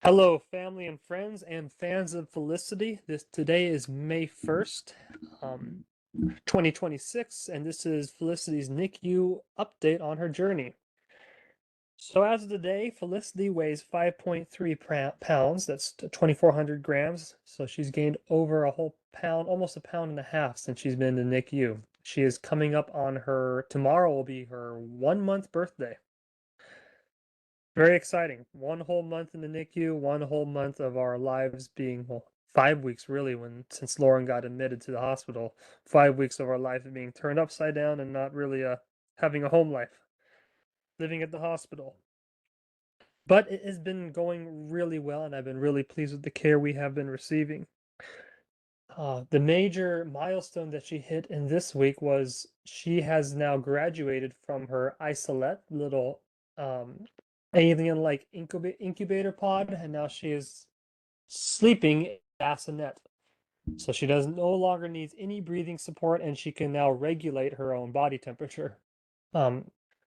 Hello, family and friends and fans of Felicity. Today is May 1st, 2026, and this is Felicity's NICU update on her journey. So as of today, Felicity weighs 5.3 pounds. That's 2,400 grams. So she's gained over a whole pound, almost a pound and a half since she's been in the NICU. She is coming up on tomorrow will be her 1 month birthday. Very exciting. 1 whole month in the NICU, 1 whole month of our lives being, well, 5 weeks really, since Lauren got admitted to the hospital. 5 weeks of our life being turned upside down and not really having a home life, living at the hospital. But it has been going really well, and I've been really pleased with the care we have been receiving. The major milestone that she hit in this week was she has now graduated from her isolette, little um, alien-like incubator pod, and now she is sleeping in a bassinet. So she doesn't no longer needs any breathing support, and she can now regulate her own body temperature um,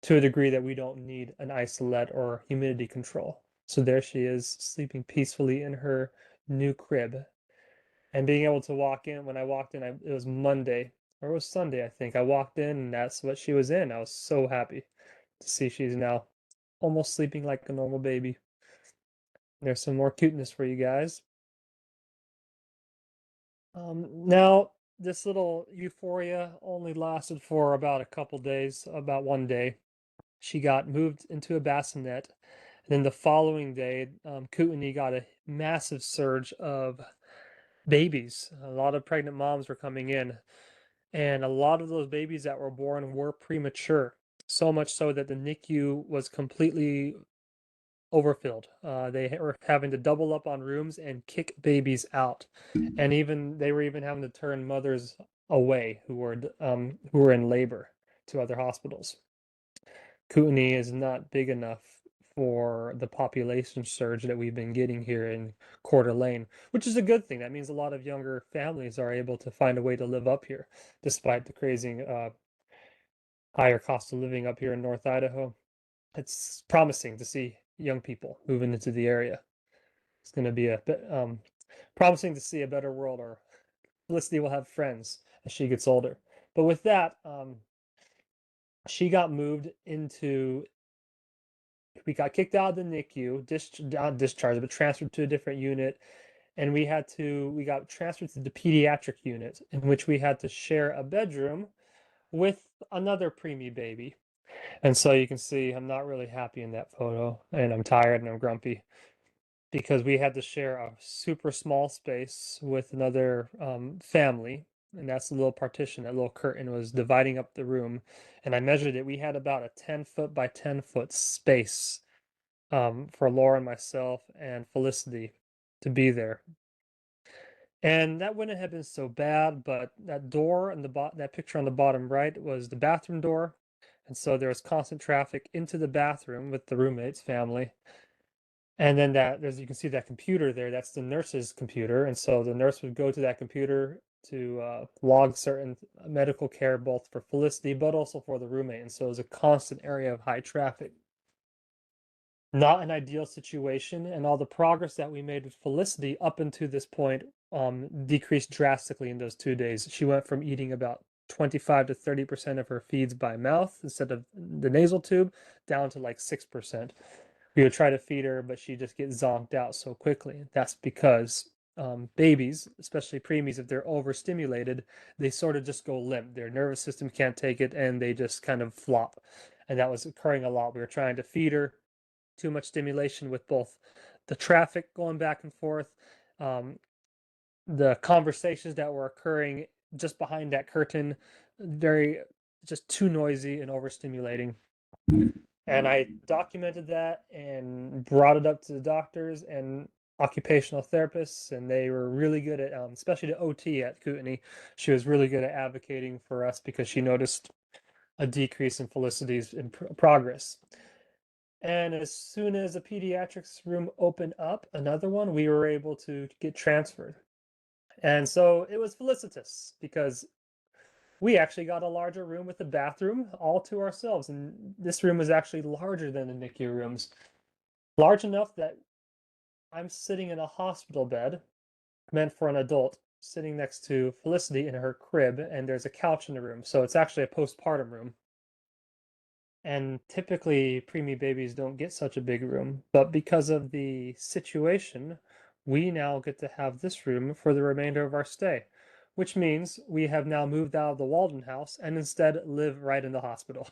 to a degree that we don't need an isolette or humidity control. So there she is, sleeping peacefully in her new crib and being able to walk in. When I walked in, it was Monday or it was Sunday, I think. I walked in and that's what she was in. I was so happy to see she's now almost sleeping like a normal baby. There's some more cuteness for you guys. Now, this little euphoria only lasted for about a couple days, about one day. She got moved into a bassinet. And then the following day, Kootenai got a massive surge of babies. A lot of pregnant moms were coming in. And a lot of those babies that were born were premature, so much so that the NICU was completely overfilled. They were having to double up on rooms and kick babies out, and they were even having to turn mothers away who were in labor to other hospitals. Kootenai is not big enough for the population surge that we've been getting here in Coeur d'Alene, which is a good thing. That means a lot of younger families are able to find a way to live up here, despite the crazy higher cost of living up here in North Idaho. It's promising to see young people moving into the area. It's going to be a bit promising to see a better world, or Felicity will have friends as she gets older. But with that, she got moved into we got kicked out of the NICU, not discharged, but transferred to a different unit. And we got transferred to the pediatric unit, in which we had to share a bedroom with another preemie baby. And so you can see I'm not really happy in that photo, and I'm tired and I'm grumpy because we had to share a super small space with another family. And that's the little partition, that little curtain was dividing up the room. And I measured it. We had about a 10-foot by 10-foot space for Laura and myself and Felicity to be there. And that wouldn't have been so bad, but that door and that picture on the bottom right was the bathroom door. And so there was constant traffic into the bathroom with the roommate's family. And then you can see that computer there, that's the nurse's computer. And so the nurse would go to that computer to log certain medical care, both for Felicity, but also for the roommate. And so it was a constant area of high traffic. Not an ideal situation, and all the progress that we made with Felicity up until this point decreased drastically in those 2 days. She went from eating about 25 to 30% of her feeds by mouth instead of the nasal tube, down to like 6%. We would try to feed her, but she just gets zonked out so quickly. That's because babies, especially preemies, if they're overstimulated, they sort of just go limp. Their nervous system can't take it, and they just kind of flop. And that was occurring a lot. We were trying to feed her, too much stimulation with both the traffic going back and forth, um, the conversations that were occurring just behind that curtain, very just too noisy and overstimulating. And I documented that and brought it up to the doctors and occupational therapists, and they were really good at, especially the OT at Kootenai. She was really good at advocating for us because she noticed a decrease in Felicity's progress. And as soon as the pediatrics room opened up, another one, we were able to get transferred. And so it was felicitous because we actually got a larger room with a bathroom all to ourselves. And this room was actually larger than the NICU rooms, large enough that I'm sitting in a hospital bed meant for an adult, sitting next to Felicity in her crib, and there's a couch in the room. So it's actually a postpartum room. And typically, preemie babies don't get such a big room, but because of the situation, we now get to have this room for the remainder of our stay, which means we have now moved out of the Walden house and instead live right in the hospital.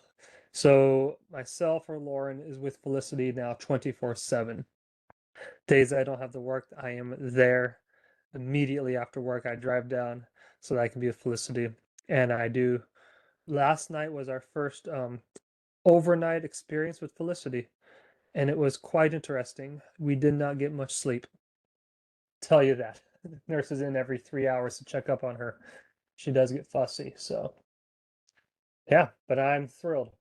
So myself or Lauren is with Felicity now 24/7. Days I don't have to work, I am there. Immediately after work, I drive down so that I can be with Felicity. And I do. Last night was our first overnight experience with Felicity, and it was quite interesting. We did not get much sleep. Tell you that. The nurse is in every 3 hours to check up on her. She does get fussy, so yeah, but I'm thrilled.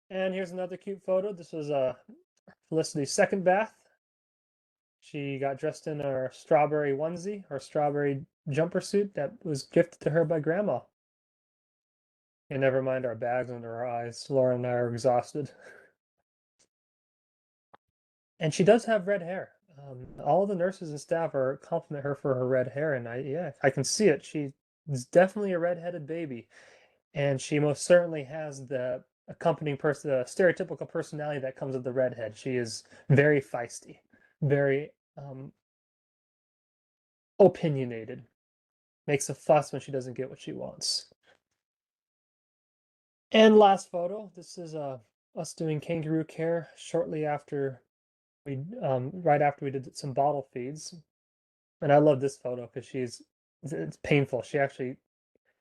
And here's another cute photo. This was Felicity's second bath. She got dressed in her strawberry onesie, or strawberry jumper suit that was gifted to her by Grandma. And never mind our bags under our eyes. Laura and I are exhausted. And she does have red hair. All the nurses and staff are compliment her for her red hair, and I can see it. She's definitely a redheaded baby, and she most certainly has the accompanying the stereotypical personality that comes with the redhead. She is very feisty, very opinionated, makes a fuss when she doesn't get what she wants. And last photo, this is us doing kangaroo care shortly after right after we did some bottle feeds. And I love this photo because it's painful. She actually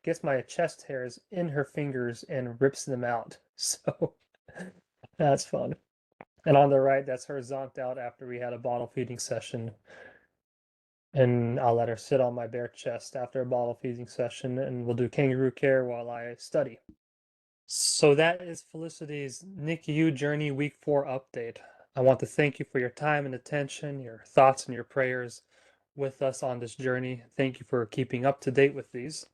gets my chest hairs in her fingers and rips them out. So that's fun. And on the right, that's her zonked out after we had a bottle feeding session. And I'll let her sit on my bare chest after a bottle feeding session, and we'll do kangaroo care while I study. So that is Felicity's NICU Journey Week 4 update. I want to thank you for your time and attention, your thoughts and your prayers with us on this journey. Thank you for keeping up to date with these.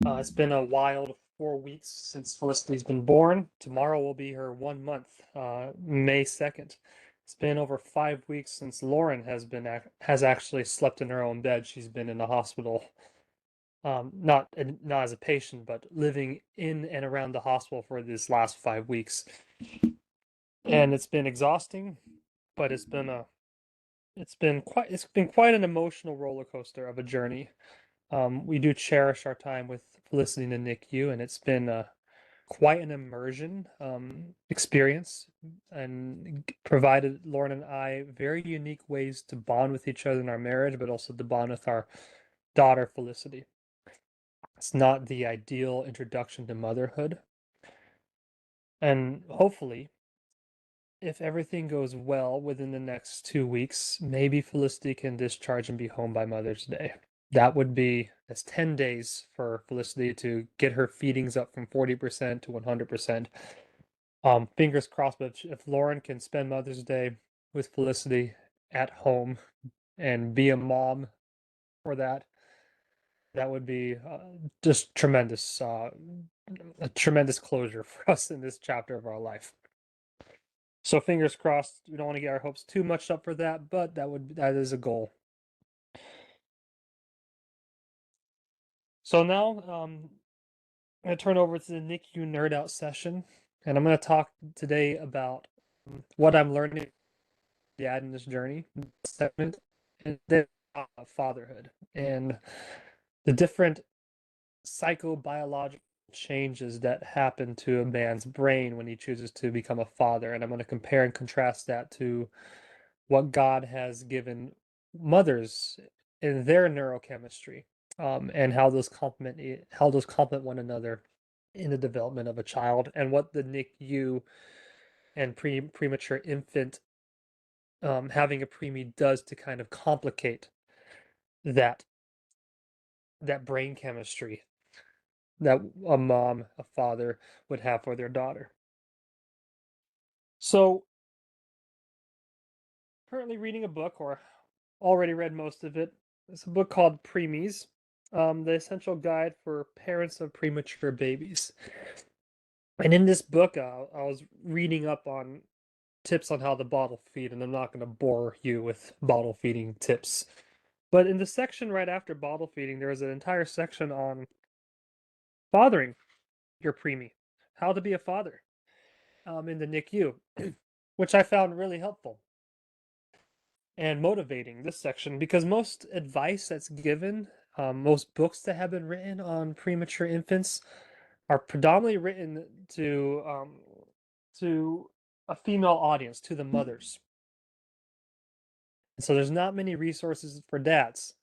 It's been a wild 4 weeks since Felicity's been born. Tomorrow will be her 1 month, May 2nd. It's been over 5 weeks since Lauren has actually slept in her own bed. She's been in the hospital, not as a patient, but living in and around the hospital for this last 5 weeks. And it's been exhausting, but it's been quite an emotional roller coaster of a journey. We do cherish our time with Felicity in the NICU, and it's been quite an immersion experience, and provided Lauren and I very unique ways to bond with each other in our marriage, but also to bond with our daughter Felicity. It's not the ideal introduction to motherhood, and hopefully, if everything goes well within the next 2 weeks, maybe Felicity can discharge and be home by Mother's Day. That's 10 days for Felicity to get her feedings up from 40% to 100%. Fingers crossed, but if Lauren can spend Mother's Day with Felicity at home and be a mom for that, that would be just tremendous, a tremendous closure for us in this chapter of our life. So fingers crossed. We don't want to get our hopes too much up for that, but that is a goal. So now I'm going to turn over to the NICU Nerd-out session, and I'm going to talk today about what I'm learning dad in this journey segment, and then fatherhood and the different psychobiological changes that happen to a man's brain when he chooses to become a father. And I'm going to compare and contrast that to what God has given mothers in their neurochemistry, and how those complement one another in the development of a child, and what the NICU and premature infant, having a preemie does to kind of complicate that brain chemistry that a mom, a father would have for their daughter. So currently reading a book, or already read most of it. It's a book called Preemies, The Essential Guide for Parents of Premature Babies. And in this book, I was reading up on tips on how to bottle feed, and I'm not going to bore you with bottle feeding tips. But in the section right after bottle feeding, there is an entire section on fathering your preemie, how to be a father in the NICU, which I found really helpful and motivating, this section, because most advice that's given, most books that have been written on premature infants are predominantly written to a female audience, to the mothers. So there's not many resources for dads,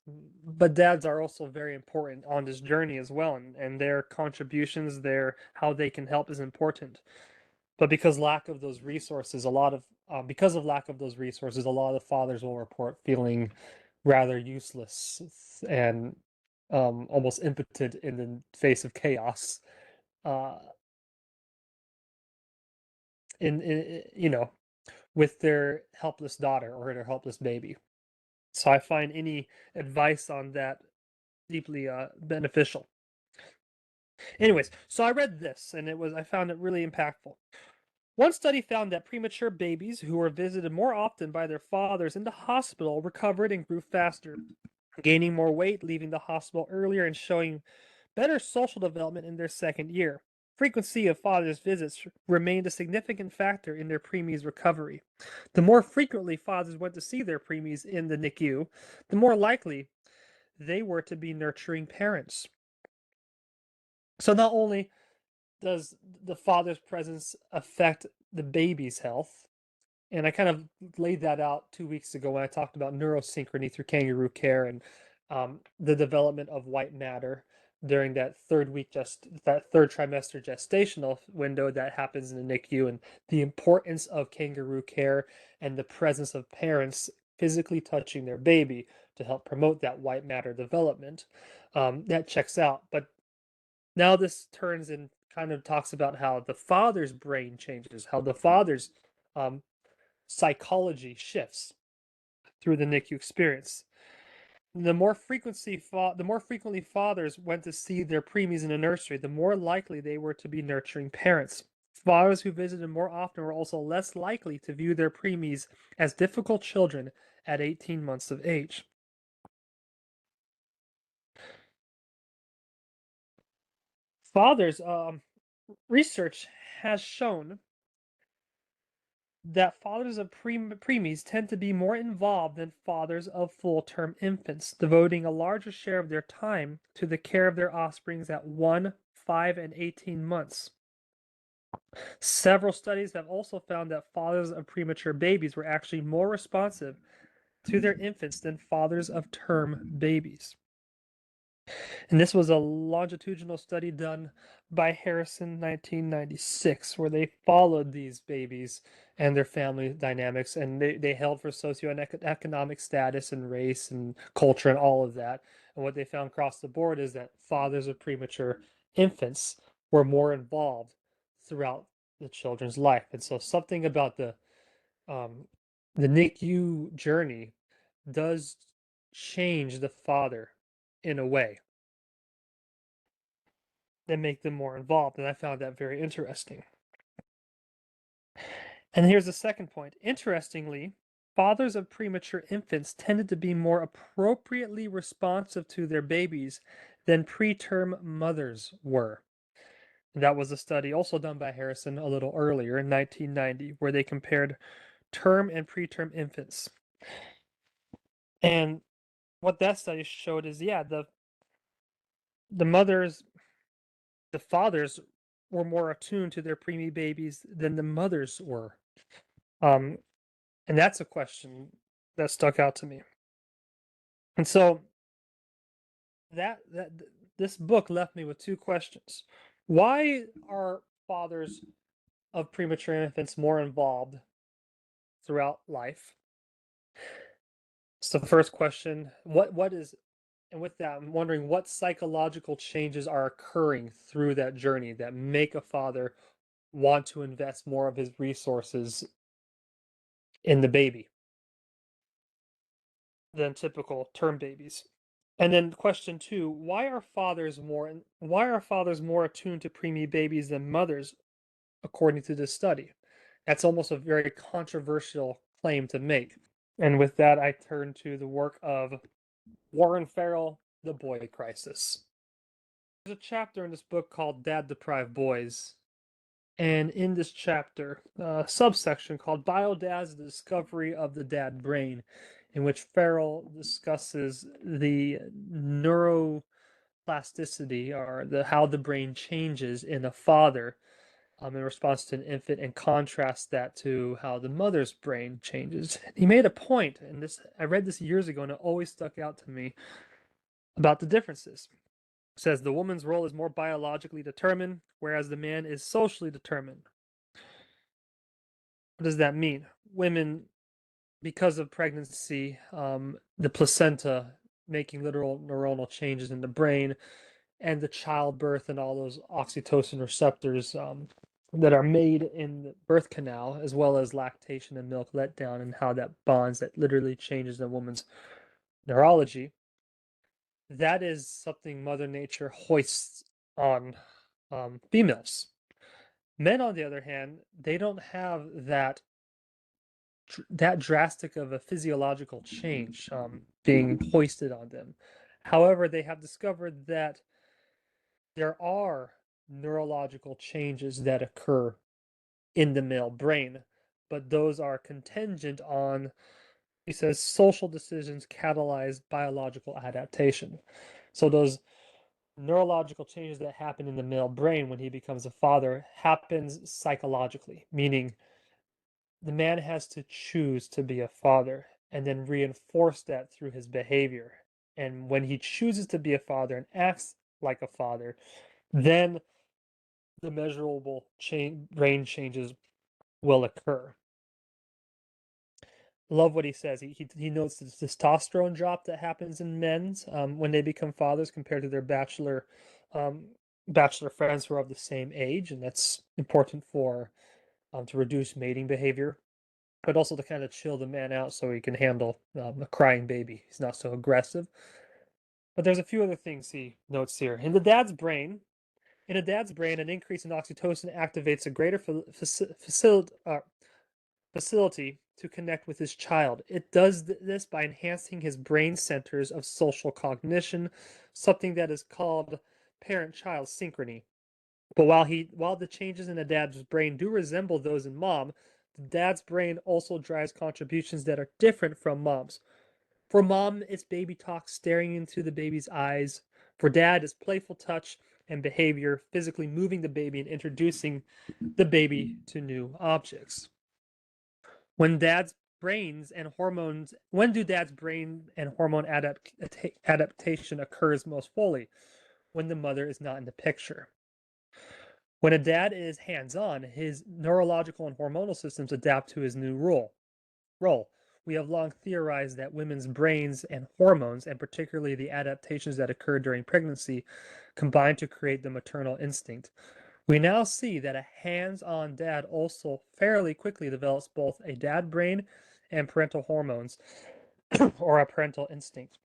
but dads are also very important on this journey as well, and their contributions, their how they can help is important. But because lack of those resources, because of lack of those resources, a lot of fathers will report feeling rather useless and almost impotent in the face of chaos. Uh, in with their helpless daughter or their helpless baby. So I find any advice on that deeply beneficial. Anyways, so I read this and I found it really impactful. One study found that premature babies who were visited more often by their fathers in the hospital recovered and grew faster, gaining more weight, leaving the hospital earlier, and showing better social development in their second year. Frequency of fathers' visits remained a significant factor in their preemies' recovery. The more frequently fathers went to see their preemies in the NICU, the more likely they were to be nurturing parents. So not only does the father's presence affect the baby's health, and I kind of laid that out 2 weeks ago when I talked about neurosynchrony through kangaroo care and the development of white matter during that that third trimester gestational window that happens in the NICU, and the importance of kangaroo care and the presence of parents physically touching their baby to help promote that white matter development. That checks out. But now this turns and kind of talks about how the father's brain changes, how the father's um, psychology shifts through the NICU experience. The more frequently fathers went to see their preemies in a nursery, the more likely they were to be nurturing parents. Fathers who visited more often were also less likely to view their preemies as difficult children at 18 months of age. Fathers, research has shown that fathers of preemies tend to be more involved than fathers of full-term infants, devoting a larger share of their time to the care of their offsprings at 1, 5, and 18 months. Several studies have also found that fathers of premature babies were actually more responsive to their infants than fathers of term babies. And this was a longitudinal study done by Harrison 1996, where they followed these babies and their family dynamics, and they held for socioeconomic status and race and culture and all of that. And what they found across the board is that fathers of premature infants were more involved throughout the children's life. And so something about um, the NICU journey does change the father in a way that make them more involved. And I found that very interesting. And here's the second point. Interestingly, fathers of premature infants tended to be more appropriately responsive to their babies than preterm mothers were. And that was a study also done by Harrison a little earlier in 1990, where they compared term and preterm infants. And what that study showed is, yeah, the mothers, the fathers were more attuned to their preemie babies than the mothers were. Um, and that's a question that stuck out to me. And so that this book left me with two questions. Why are fathers of premature infants more involved throughout life? So the first question, what is, and with that, I'm wondering what psychological changes are occurring through that journey that make a father want to invest more of his resources in the baby than typical term babies. And then question two, why are fathers more attuned to preemie babies than mothers according to this study? That's almost a very controversial claim to make. And with that, I turn to the work of Warren Farrell, The Boy Crisis. There's a chapter in this book called Dad Deprived Boys. And in this chapter, a subsection called Biodad's The Discovery of the Dad Brain, in which Farrell discusses the neuroplasticity, or how the brain changes in a father in response to an infant, and contrasts that to how the mother's brain changes. He made a point, and this I read this years ago, and it always stuck out to me about the differences. It says the woman's role is more biologically determined, whereas the man is socially determined. What does that mean? Women, because of pregnancy, the placenta making literal neuronal changes in the brain, and the childbirth and all those oxytocin receptors that are made in the birth canal, as well as lactation and milk letdown, and how that bonds that literally changes a woman's neurology. That is something Mother Nature hoists on females. Men, on the other hand, they don't have that drastic of a physiological change being hoisted on them. However, they have discovered that there are neurological changes that occur in the male brain, but those are contingent on, he says, social decisions catalyze biological adaptation. So those neurological changes that happen in the male brain when he becomes a father happens psychologically, meaning the man has to choose to be a father and then reinforce that through his behavior. And when he chooses to be a father and acts like a father, then the measurable brain changes will occur. Love what he says. He notes the testosterone drop that happens in men when they become fathers compared to their um, bachelor friends who are of the same age, and that's important for to reduce mating behavior, but also to kind of chill the man out so he can handle a crying baby. He's not so aggressive. But there's a few other things he notes here. In a dad's brain, an increase in oxytocin activates a greater facility to connect with his child. It does this by enhancing his brain centers of social cognition, something that is called parent-child synchrony. But while the changes in a dad's brain do resemble those in mom, the dad's brain also drives contributions that are different from mom's. For mom, it's baby talk, staring into the baby's eyes. For dad, it's playful touch and behavior, physically moving the baby and introducing the baby to new objects. When dad's brains and hormones when do dad's brain and hormone adaptation occurs most fully? When the mother is not in the picture. When a dad is hands-on, his neurological and hormonal systems adapt to his new role. We have long theorized that women's brains and hormones, and particularly the adaptations that occur during pregnancy, combine to create the maternal instinct. We now see that a hands-on dad also fairly quickly develops both a dad brain and parental hormones, or a parental instinct.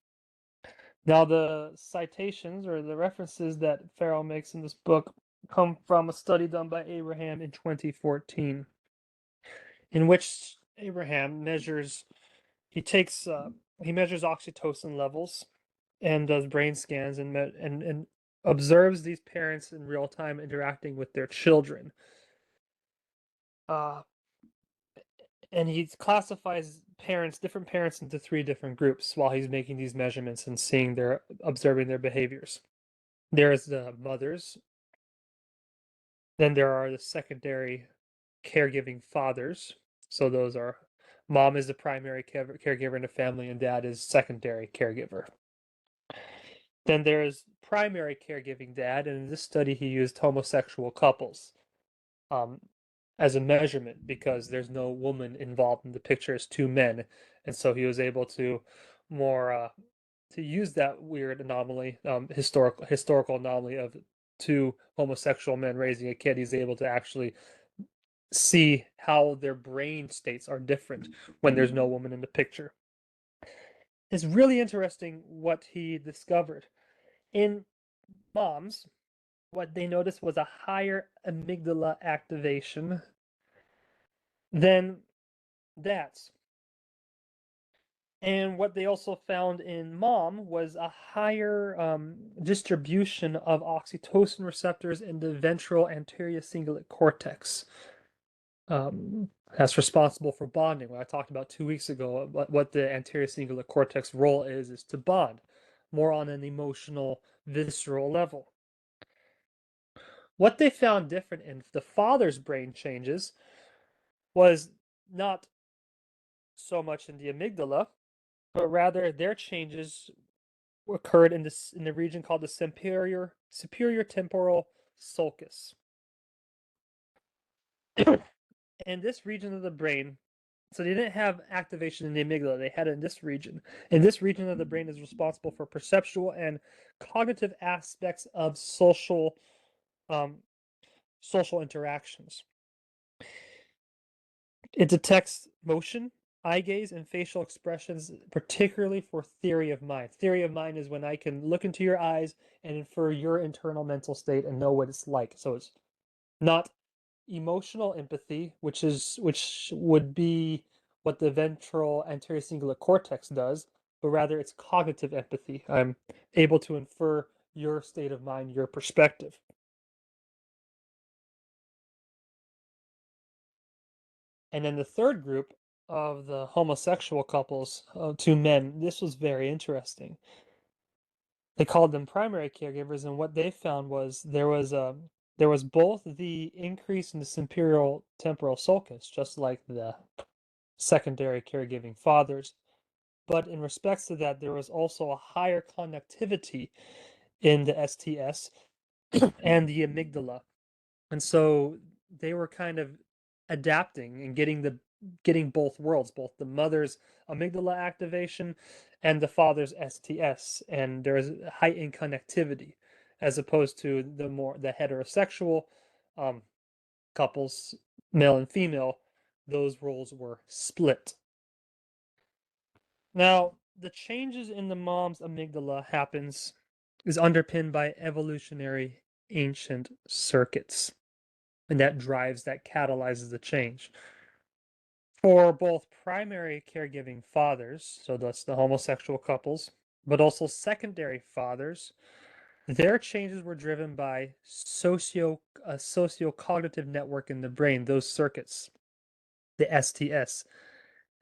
Now, the citations or the references that Farrell makes in this book come from a study done by Abraham in 2014, in which Abraham he measures oxytocin levels and does brain scans and observes these parents in real time interacting with their children. Uh, and he classifies different parents, into three different groups while he's making these measurements and observing their behaviors. There's the mothers, then there are the secondary caregiving fathers. So those are mom is the primary caregiver in the family, and dad is secondary caregiver. Then there's primary caregiving dad, and in this study he used homosexual couples um, as a measurement because there's no woman involved in the picture, it's two men, and so he was able to more to use that weird anomaly, historical anomaly of two homosexual men raising a kid. He's able to actually see how their brain states are different when there's no woman in the picture. It's really interesting what he discovered. In moms, what they noticed was a higher amygdala activation than dads. And what they also found in mom was a higher distribution of oxytocin receptors in the ventral anterior cingulate cortex. That's responsible for bonding. What I talked about 2 weeks ago, what the anterior cingulate cortex role is to bond, more on an emotional, visceral level. What they found different in the father's brain changes was not so much in the amygdala, but rather their changes occurred in the region called the superior temporal sulcus. In this region of the brain, so they didn't have activation in the amygdala, they had it in this region. And this region of the brain is responsible for perceptual and cognitive aspects of um, social interactions. It detects motion, eye gaze, and facial expressions, particularly for theory of mind. Theory of mind is when I can look into your eyes and infer your internal mental state and know what it's like. So it's not emotional empathy, which would be what the ventral anterior cingulate cortex does, but rather it's cognitive empathy. I'm able to infer your state of mind, your perspective. And then the third group of the homosexual couples, two men, this was very interesting. They called them primary caregivers, and what they found was there was both the increase in the superior temporal sulcus, just like the secondary caregiving fathers, but in respects to that, there was also a higher connectivity in the STS and the amygdala. And so they were kind of adapting and getting both worlds, both the mother's amygdala activation and the father's STS, and there's heightened connectivity as opposed to the heterosexual um, couples, male and female. Those roles were split. Now, the changes in the mom's amygdala is underpinned by evolutionary ancient circuits, and that catalyzes the change. For both primary caregiving fathers, so that's the homosexual couples, but also secondary fathers, their changes were driven by a socio-cognitive network in the brain, those circuits, the STS.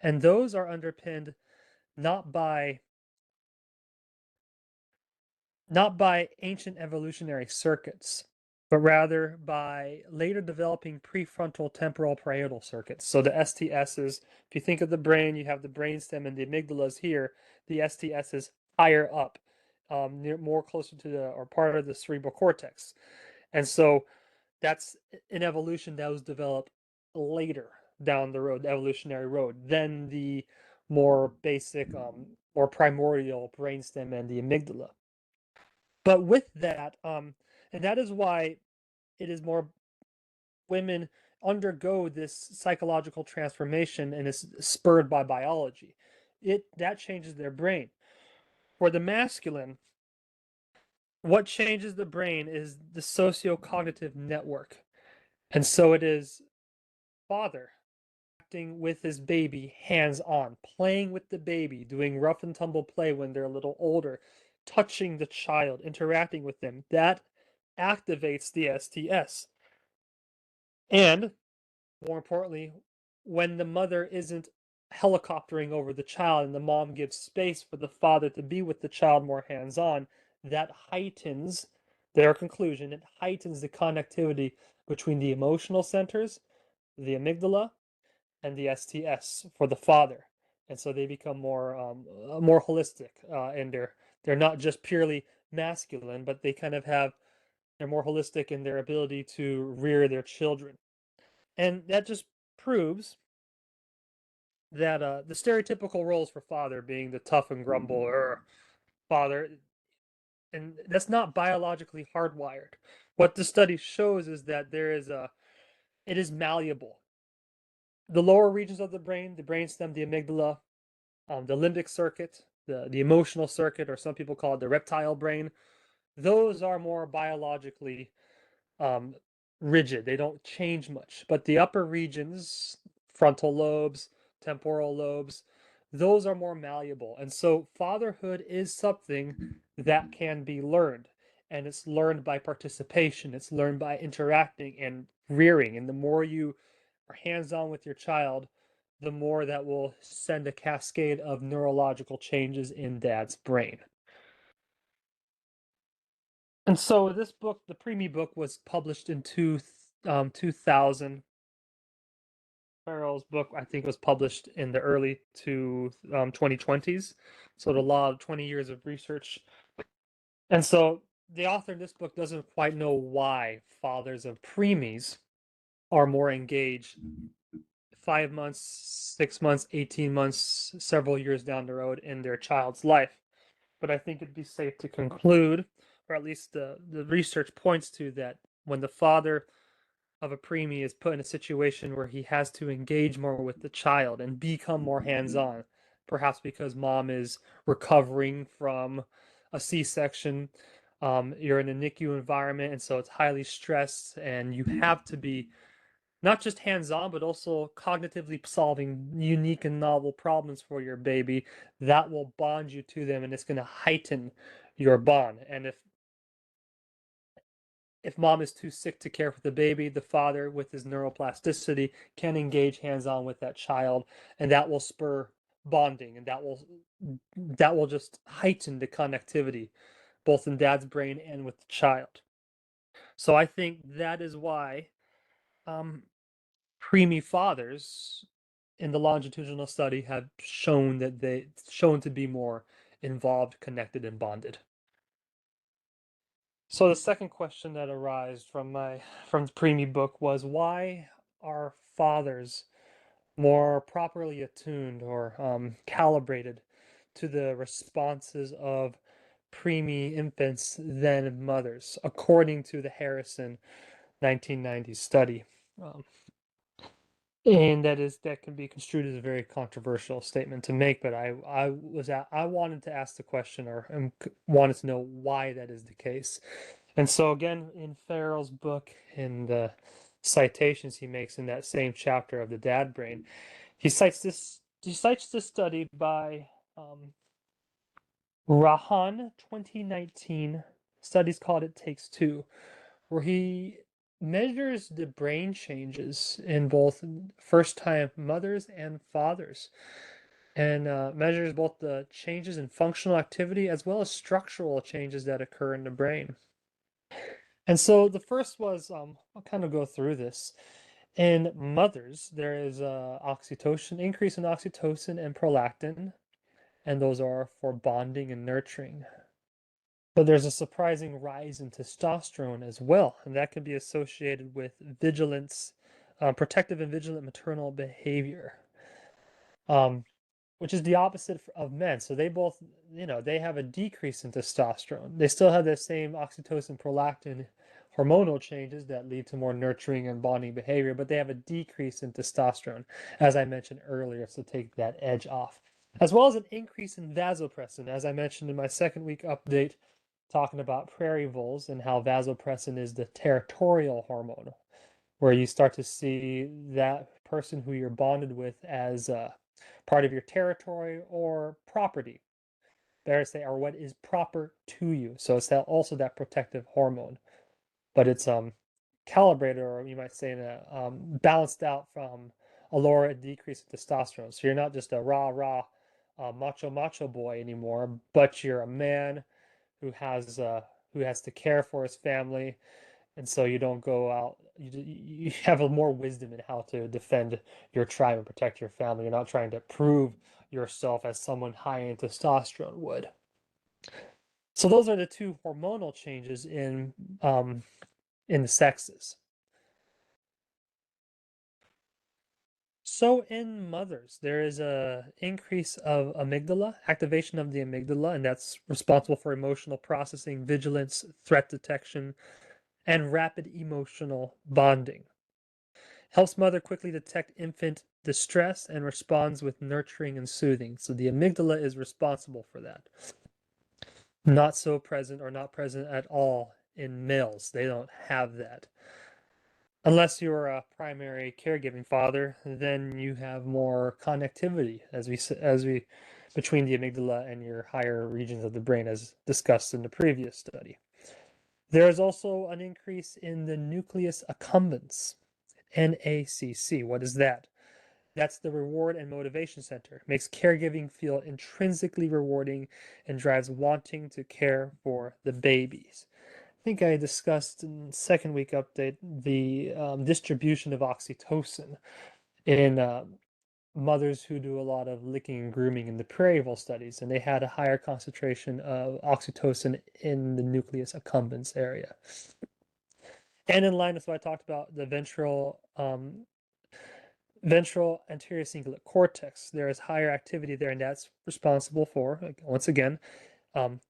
And those are underpinned not by not by ancient evolutionary circuits, but rather by later developing prefrontal temporal parietal circuits. So the STSs, if you think of the brain, you have the brainstem and the amygdalas here. The STS is higher up, more closer to or part of the cerebral cortex. And so that's an evolution that was developed later down the road, the evolutionary road, than the more basic, more primordial brainstem and the amygdala. But with that, and that is why it is more women undergo this psychological transformation and is spurred by biology. That changes their brain. For the masculine, what changes the brain is the socio-cognitive network. And so it is father acting with his baby hands on, playing with the baby, doing rough and tumble play when they're a little older, touching the child, interacting with them. That activates the STS. And more importantly, when the mother isn't helicoptering over the child and the mom gives space for the father to be with the child more hands on, that heightens their conclusion. It heightens the connectivity between the emotional centers, the amygdala, and the STS for the father. And so they become more holistic, and they're not just purely masculine, but they kind of they're more holistic in their ability to rear their children. And that just proves that the stereotypical roles for father being the tough and grumble father, and that's not biologically hardwired. What the study shows is that it is malleable. The lower regions of the brain, the brainstem, the amygdala, the limbic circuit, the emotional circuit, or some people call it the reptile brain, those are more biologically um, rigid. They don't change much. But the upper regions, frontal lobes, temporal lobes, those are more malleable. And so fatherhood is something that can be learned. And it's learned by participation, it's learned by interacting and rearing. And the more you are hands on with your child, the more that will send a cascade of neurological changes in dad's brain. And so this book, the Preemie book, was published in 2000. Farrell's book, I think, was published in the early 2020s. So a lot of 20 years of research. And so the author in this book doesn't quite know why fathers of preemies are more engaged 5 months, 6 months, 18 months, several years down the road in their child's life. But I think it'd be safe to conclude, or at least the research points to, that when the father of a preemie is put in a situation where he has to engage more with the child and become more hands-on, perhaps because mom is recovering from a C-section, you're in a NICU environment, and so it's highly stressed, and you have to be not just hands-on, but also cognitively solving unique and novel problems for your baby. That will bond you to them, and it's going to heighten your bond. And if mom is too sick to care for the baby, the father, with his neuroplasticity, can engage hands-on with that child, and that will spur bonding, and that will just heighten the connectivity, both in dad's brain and with the child. So I think that is why um, preemie fathers in the longitudinal study have shown to be more involved, connected, and bonded. So the second question that arose from the Preemie book was, why are fathers more properly attuned or calibrated to the responses of preemie infants than mothers, according to the Harrison 1990 study? Um, and that can be construed as a very controversial statement to make, but I wanted to ask the question, or wanted to know why that is the case. And so again, in Farrell's book, in the citations he makes in that same chapter of the dad brain, he cites this study by Rajhan, 2019. Studies called It Takes Two, where he measures the brain changes in both first-time mothers and fathers, and measures both the changes in functional activity as well as structural changes that occur in the brain. And so the first was, I'll kind of go through this. In mothers, there is oxytocin, increase in oxytocin and prolactin, and those are for bonding and nurturing. But there's a surprising rise in testosterone as well, and that can be associated with vigilance, protective and vigilant maternal behavior, um, which is the opposite of men. So they both, they have a decrease in testosterone. They still have the same oxytocin, prolactin hormonal changes that lead to more nurturing and bonding behavior, but they have a decrease in testosterone, as I mentioned earlier, to take that edge off, as well as an increase in vasopressin, as I mentioned in my second week update, talking about prairie voles and how vasopressin is the territorial hormone, where you start to see that person who you're bonded with as part of your territory or property. Better say, or what is proper to you. So it's also that protective hormone, but it's calibrated, or you might say, balanced out from a lower decrease in testosterone. So you're not just a rah macho boy anymore, but you're a man who has to care for his family, and so you don't go out. You have a more wisdom in how to defend your tribe and protect your family. You're not trying to prove yourself as someone high in testosterone would. So those are the two hormonal changes in the sexes. So in mothers, there is a increase of activation of the amygdala, and that's responsible for emotional processing, vigilance, threat detection, and rapid emotional bonding. Helps mother quickly detect infant distress and responds with nurturing and soothing. So the amygdala is responsible for that. Not so present, or not present at all, in males. They don't have that. Unless you're a primary caregiving father, then you have more connectivity as we between the amygdala and your higher regions of the brain, as discussed in the previous study. There is also an increase in the nucleus accumbens, NACC. What is that? That's the reward and motivation center. It makes caregiving feel intrinsically rewarding and drives wanting to care for the babies. I think I discussed in second week update the distribution of oxytocin in mothers who do a lot of licking and grooming in the Preemie studies, and they had a higher concentration of oxytocin in the nucleus accumbens area. And in line with what I talked about, the ventral anterior cingulate cortex, there is higher activity there, and that's responsible for, once again,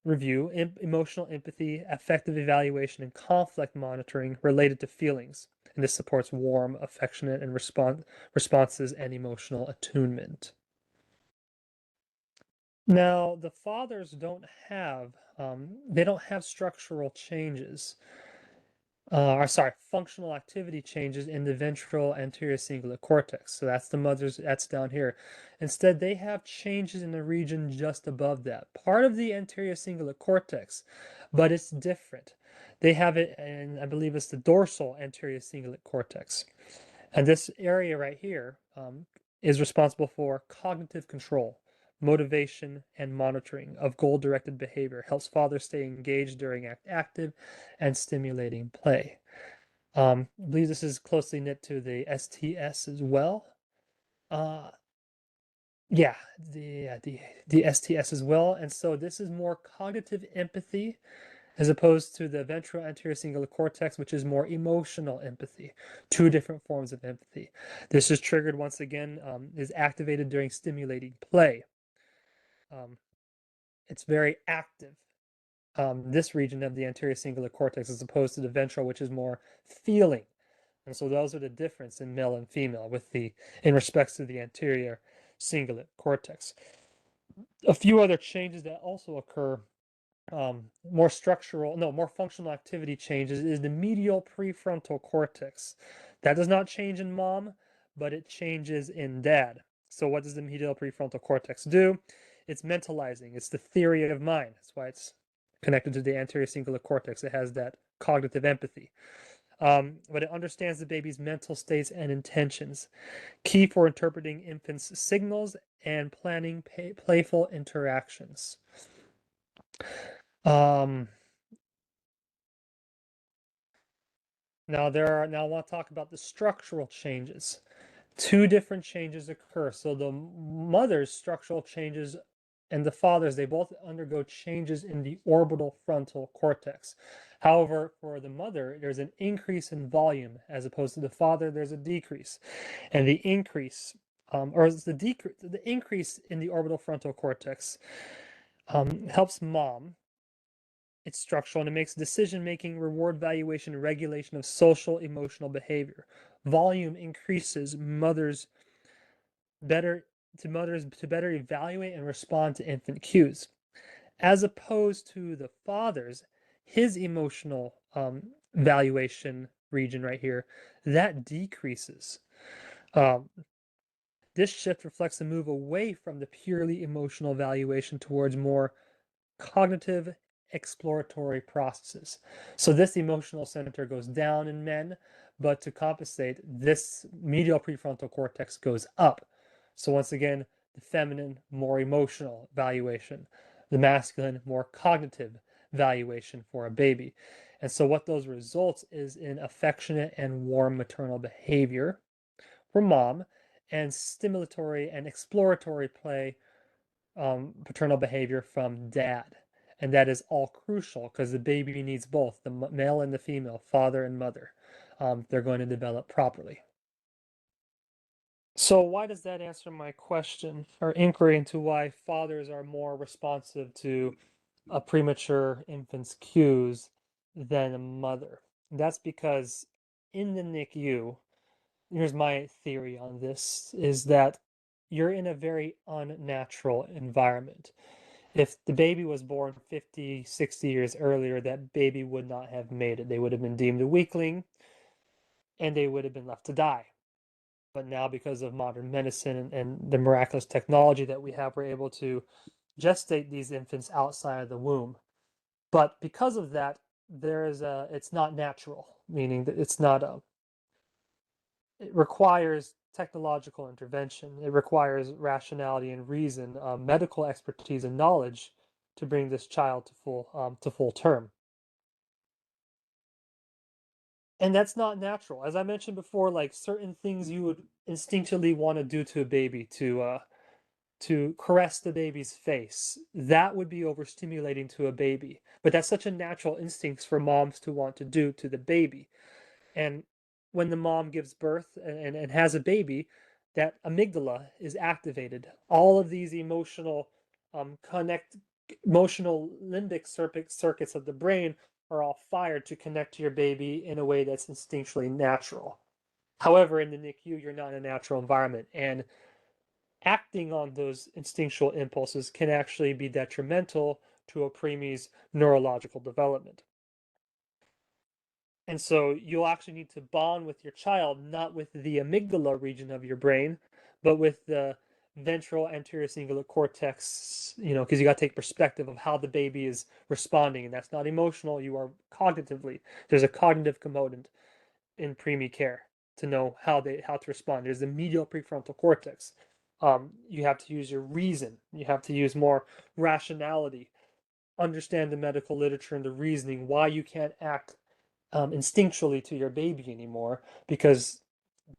review, emotional empathy, affective evaluation, and conflict monitoring related to feelings. And this supports warm, affectionate, and responses and emotional attunement. Now, the fathers they don't have structural changes. Functional activity changes in the ventral anterior cingulate cortex. So that's the mother's, that's down here. Instead, they have changes in the region just above that, part of the anterior cingulate cortex, but it's different. They have it, and I believe it's the dorsal anterior cingulate cortex. And this area right here is responsible for cognitive control, motivation, and monitoring of goal-directed behavior. Helps fathers stay engaged during active and stimulating play. I believe this is closely knit to the STS as well. Uh, yeah, the STS as well. And so this is more cognitive empathy as opposed to the ventral anterior cingulate cortex, which is more emotional empathy. Two different forms of empathy. This is triggered once again, is activated during stimulating play. It's very active. This region of the anterior cingulate cortex as opposed to the ventral, which is more feeling. And so those are the difference in male and female in respects to the anterior cingulate cortex. A few other changes that also occur, more functional activity changes, is the medial prefrontal cortex. That does not change in mom, but it changes in dad. So what does the medial prefrontal cortex do? It's mentalizing. It's the theory of mind. That's why it's connected to the anterior cingulate cortex. It has that cognitive empathy. But it understands the baby's mental states and intentions, key for interpreting infants' signals and planning playful interactions. Um, now I want to talk about the structural changes. Two different changes occur. So the mother's structural changes and the father's, they both undergo changes in the orbital frontal cortex. However, for the mother, there's an increase in volume, as opposed to the father, there's a decrease. And the increase, the increase in the orbital frontal cortex helps mom. It's structural, and it makes decision-making, reward valuation, regulation of social emotional behavior. Volume increases better mothers to better evaluate and respond to infant cues, as opposed to the father's, his emotional valuation region right here, that decreases. Um, this shift reflects a move away from the purely emotional valuation towards more cognitive exploratory processes. So this emotional center goes down in men, but to compensate, this medial prefrontal cortex goes up. So once again, the feminine, more emotional valuation, the masculine, more cognitive valuation for a baby. And so what those results is in affectionate and warm maternal behavior for mom, and stimulatory and exploratory play, paternal behavior from dad. And that is all crucial because the baby needs both the male and the female, father and mother. They're going to develop properly. So, why does that answer my question or inquiry into why fathers are more responsive to a premature infant's cues than a mother? That's because in the NICU, here's my theory on this, is that you're in a very unnatural environment. If the baby was born 50, 60 years earlier, that baby would not have made it. They would have been deemed a weakling. and they would have been left to die. But now, because of modern medicine and the miraculous technology that we have, we're able to gestate these infants outside of the womb. But because of that, it's not natural, meaning that it requires technological intervention. It requires rationality and reason, medical expertise and knowledge to bring this child to full term. And that's not natural. As I mentioned before, like certain things you would instinctively want to do to a baby to caress the baby's face, that would be overstimulating to a baby. But that's such a natural instinct for moms to want to do to the baby. And when the mom gives birth and has a baby, that amygdala is activated. All of these emotional limbic circuits of the brain are all fired to connect to your baby in a way that's instinctually natural. However, in the NICU, you're not in a natural environment, and acting on those instinctual impulses can actually be detrimental to a preemie's neurological development. And so you'll actually need to bond with your child, not with the amygdala region of your brain, but with the ventral anterior cingulate cortex, because you got to take perspective of how the baby is responding. And that's not emotional, you are cognitively. There's a cognitive component in preemie care to know how to respond. There's the medial prefrontal cortex. You have to use your reason. You have to use more rationality, understand the medical literature and the reasoning why you can't act instinctually to your baby anymore because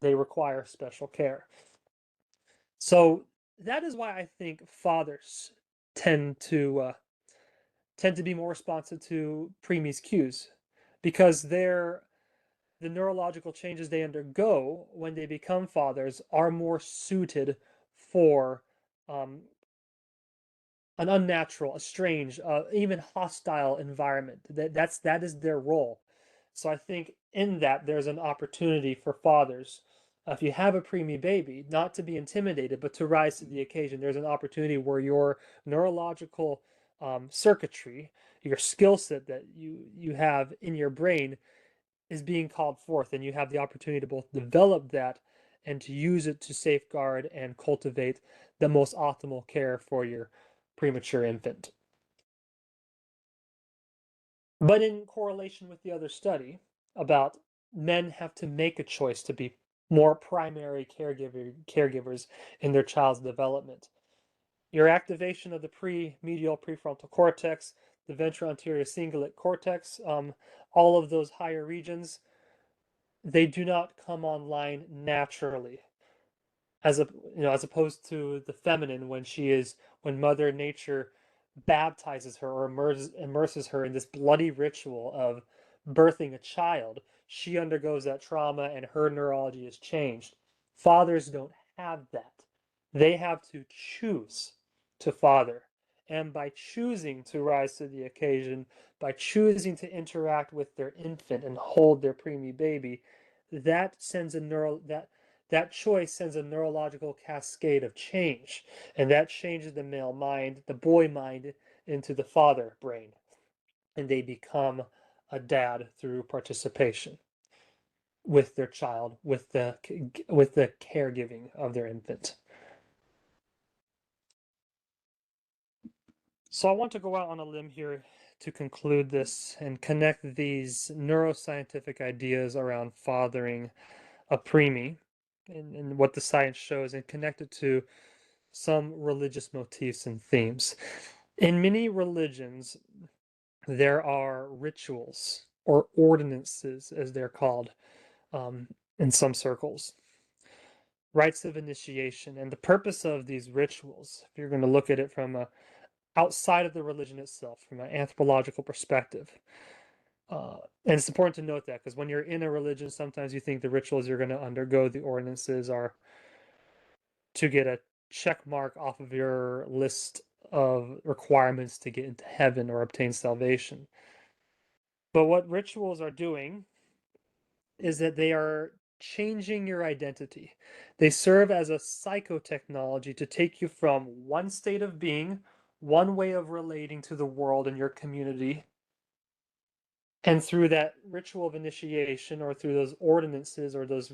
they require special care. So that is why I think fathers tend to be more responsive to preemie's cues, because the neurological changes they undergo when they become fathers are more suited for um, an unnatural, a strange, even hostile environment. That is their role. So I think in that there's an opportunity for fathers, if you have a preemie baby, not to be intimidated, but to rise to the occasion. There's an opportunity where your neurological circuitry, your skill set that you have in your brain is being called forth, and you have the opportunity to both develop that and to use it to safeguard and cultivate the most optimal care for your premature infant. But in correlation with the other study about men have to make a choice to be more primary caregivers in their child's development. Your activation of the pre-medial prefrontal cortex, the ventral anterior cingulate cortex, all of those higher regions, they do not come online naturally, as opposed to the feminine when Mother Nature baptizes her or immerses her in this bloody ritual of birthing a child. She undergoes that trauma and her neurology is changed. Fathers don't have that. They have to choose to father. And by choosing to rise to the occasion, by choosing to interact with their infant and hold their preemie baby, that choice sends a neurological cascade of change, and that changes the male mind, the boy mind, into the father brain, and they become a dad through participation with their child, with the caregiving of their infant. So I want to go out on a limb here to conclude this and connect these neuroscientific ideas around fathering a preemie and what the science shows, and connect it to some religious motifs and themes. In many religions, there are rituals or ordinances, as they're called, in some circles, rites of initiation. And the purpose of these rituals, if you're going to look at it from outside of the religion itself, from an anthropological perspective, and it's important to note that because when you're in a religion, sometimes you think the rituals you're going to undergo, the ordinances, are to get a check mark off of your list of requirements to get into heaven or obtain salvation. But what rituals are doing is that they are changing your identity. They serve as a psychotechnology to take you from one state of being, one way of relating to the world and your community, And through that ritual of initiation, or through those ordinances, or those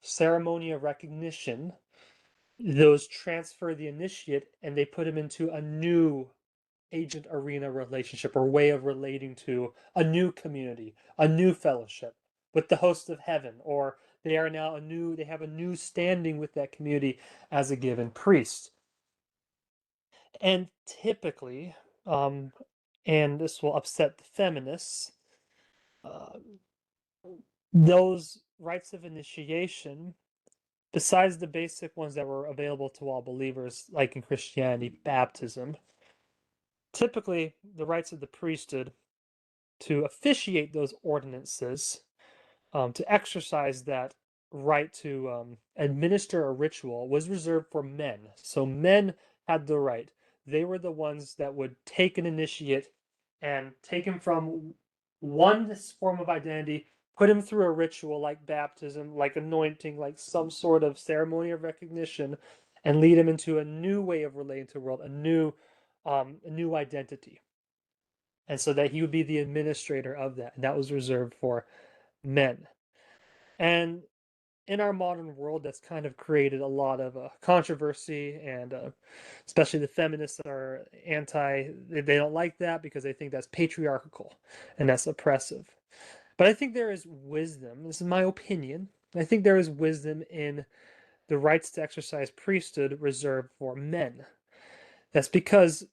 ceremony of recognition, those transfer the initiate and they put him into a new agent arena relationship, or way of relating to a new community, a new fellowship with the host of heaven, or they are now they have a new standing with that community as a given priest. And typically, um, and this will upset the feminists, uh, those rites of initiation, besides the basic ones that were available to all believers, like in Christianity, baptism, typically the rites of the priesthood to officiate those ordinances, to exercise that right to administer a ritual, was reserved for men. So men had the right. They were the ones that would take an initiate and take him from one form of identity, put him through a ritual like baptism, like anointing, like some sort of ceremony of recognition, and lead him into a new way of relating to the world, a new identity. And so that he would be the administrator of that. And that was reserved for men. And in our modern world, that's kind of created a lot of controversy, and especially the feminists are they don't like that because they think that's patriarchal and that's oppressive. But I think there is wisdom, this is my opinion, I think there is wisdom in the rights to exercise priesthood reserved for men. That's because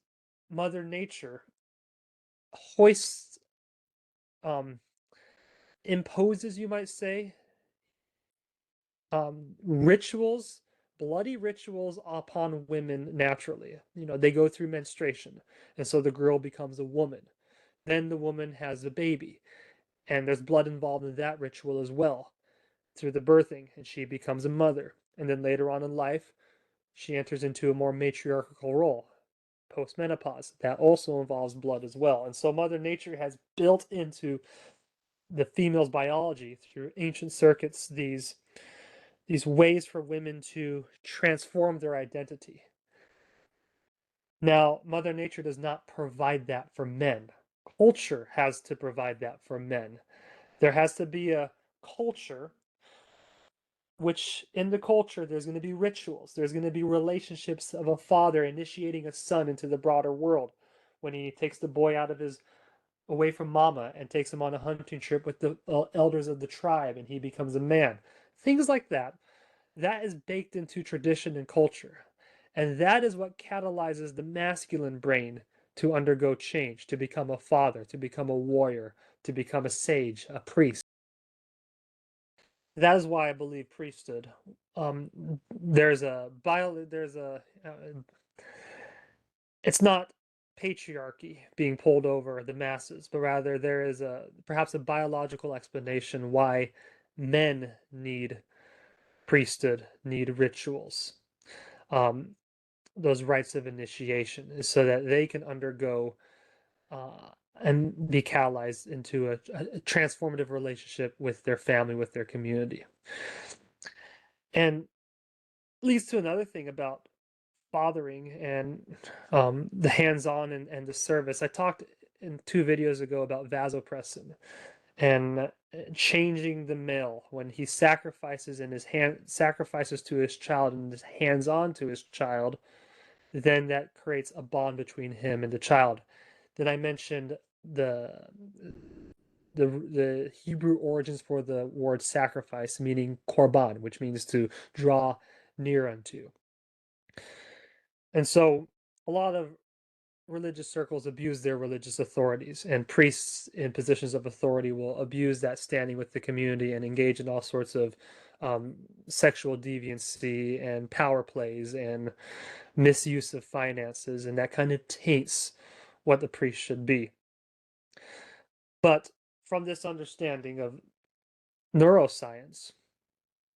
Mother Nature hoists, um, imposes, you might say, rituals, bloody rituals upon women naturally. They go through menstruation, and so the girl becomes a woman. Then the woman has a baby, and there's blood involved in that ritual as well through the birthing, and she becomes a mother. And then later on in life, she enters into a more matriarchal role, postmenopause. That also involves blood as well. And so Mother Nature has built into the female's biology through ancient circuits these ways for women to transform their identity. Now, Mother Nature does not provide that for men. Culture has to provide that for men. There has to be a culture, which in the culture, there's going to be rituals. There's going to be relationships of a father initiating a son into the broader world when he takes the boy away from mama and takes him on a hunting trip with the elders of the tribe, and he becomes a man. Things like that. That is baked into tradition and culture. And that is what catalyzes the masculine brain to undergo change, to become a father, to become a warrior, to become a sage, a priest. That is why I believe priesthood. It's not patriarchy being pulled over the masses, but rather there is perhaps a biological explanation why men need priesthood, need rituals. Um, those rites of initiation is so that they can undergo and be catalyzed into a transformative relationship with their family, with their community. And leads to another thing about fathering and the hands-on and the service. I talked in 2 videos ago about vasopressin and changing the male when he sacrifices sacrifices to his child and is hands-on to his child. Then that creates a bond between him and the child. Then I mentioned the Hebrew origins for the word sacrifice, meaning korban, which means to draw near unto. And so a lot of religious circles abuse their religious authorities, and priests in positions of authority will abuse that standing with the community and engage in all sorts of sexual deviancy and power plays and misuse of finances, and that kind of taints what the priest should be. But from this understanding of neuroscience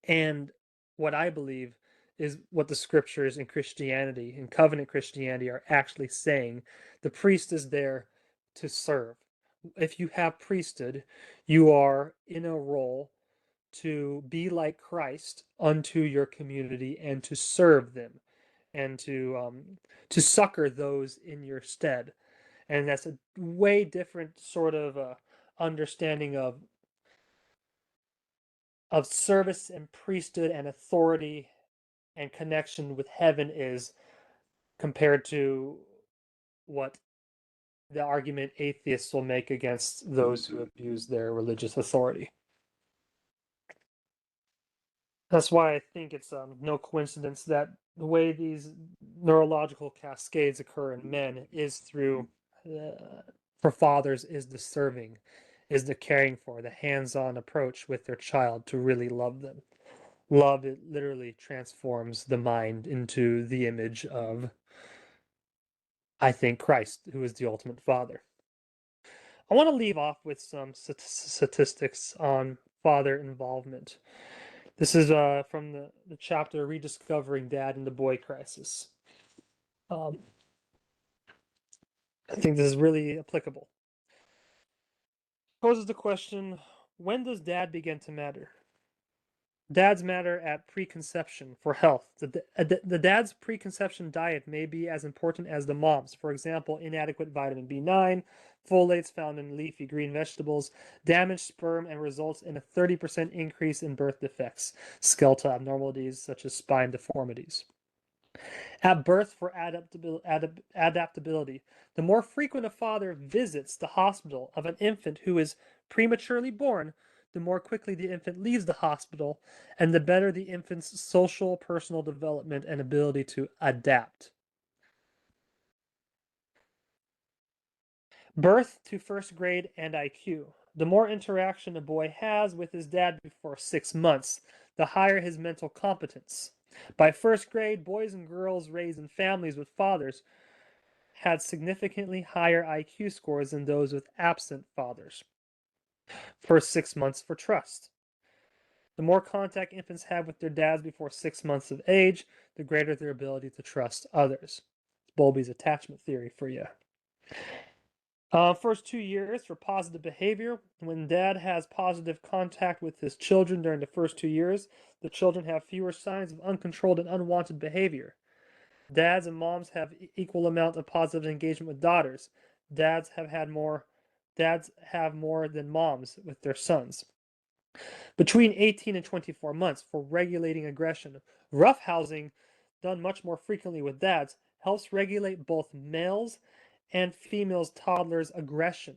and what I believe is what the scriptures in Christianity, in covenant Christianity, are actually saying, the priest is there to serve. If you have priesthood, you are in a role to be like Christ unto your community and to serve them and to succor those in your stead. and that's a way different sort of understanding of service and priesthood and authority and connection with heaven is compared to what the argument atheists will make against those who abuse their religious authority. That's why I think it's no coincidence that the way these neurological cascades occur in men is through, for fathers, is the serving, is the caring for, the hands-on approach with their child to really love them. Love, it literally transforms the mind into the image of, I think, Christ, who is the ultimate father. I want to leave off with some statistics on father involvement. This is from the chapter Rediscovering Dad in the Boy Crisis. I think this is really applicable. Poses the question, when does dad begin to matter? Dads matter at preconception for health. The dad's preconception diet may be as important as the mom's. For example, inadequate vitamin B9, folates found in leafy green vegetables, damaged sperm, and results in a 30% increase in birth defects, skeletal abnormalities such as spine deformities. At birth, for adaptability, the more frequent a father visits the hospital of an infant who is prematurely born, the more quickly the infant leaves the hospital, and the better the infant's social, personal development and ability to adapt. Birth to first grade and IQ. The more interaction a boy has with his dad before 6 months, the higher his mental competence. By first grade, boys and girls raised in families with fathers had significantly higher IQ scores than those with absent fathers. First 6 months for trust. The more contact infants have with their dads before 6 months of age, the greater their ability to trust others. It's Bowlby's attachment theory for you. First 2 years for positive behavior. When dad has positive contact with his children during the first 2 years, the children have fewer signs of uncontrolled and unwanted behavior. Dads and moms have equal amount of positive engagement with daughters. Dads have more than moms with their sons. Between 18 and 24 months for regulating aggression. Roughhousing, done much more frequently with dads, helps regulate both males and females' toddlers' aggression,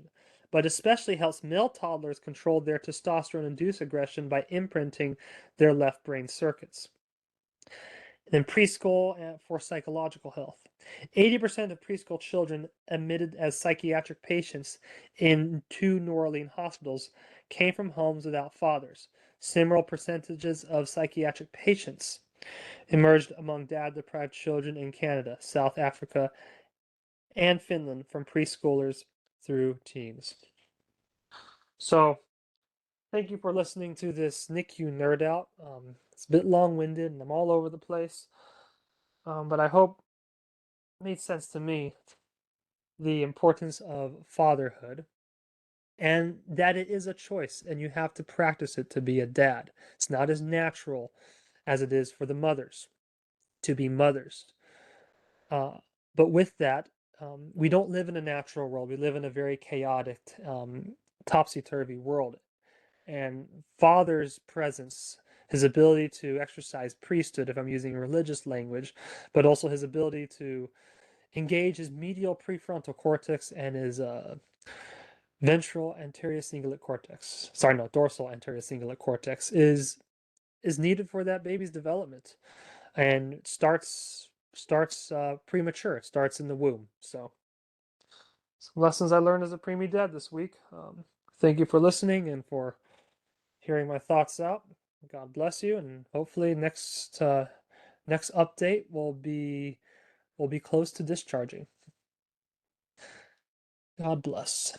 but especially helps male toddlers control their testosterone-induced aggression by imprinting their left brain circuits. And then preschool for psychological health. 80% of preschool children admitted as psychiatric patients in 2 New Orleans hospitals came from homes without fathers. Similar percentages of psychiatric patients emerged among dad-deprived children in Canada, South Africa, and Finland from preschoolers through teens. So, thank you for listening to this NICU Nerd-out. It's a bit long-winded and I'm all over the place. But I hope it made sense to me the importance of fatherhood and that it is a choice and you have to practice it to be a dad. It's not as natural as it is for the mothers to be mothers. But with that, we don't live in a natural world. We live in a very chaotic, topsy-turvy world. And father's presence, his ability to exercise priesthood, if I'm using religious language, but also his ability to engage his medial prefrontal cortex and his ventral anterior cingulate cortex. Sorry, no, dorsal anterior cingulate cortex is needed for that baby's development, and starts premature. It starts in the womb. So, some lessons I learned as a preemie dad this week. Thank you for listening and for hearing my thoughts out. God bless you, and hopefully next update will be close to discharging. God bless.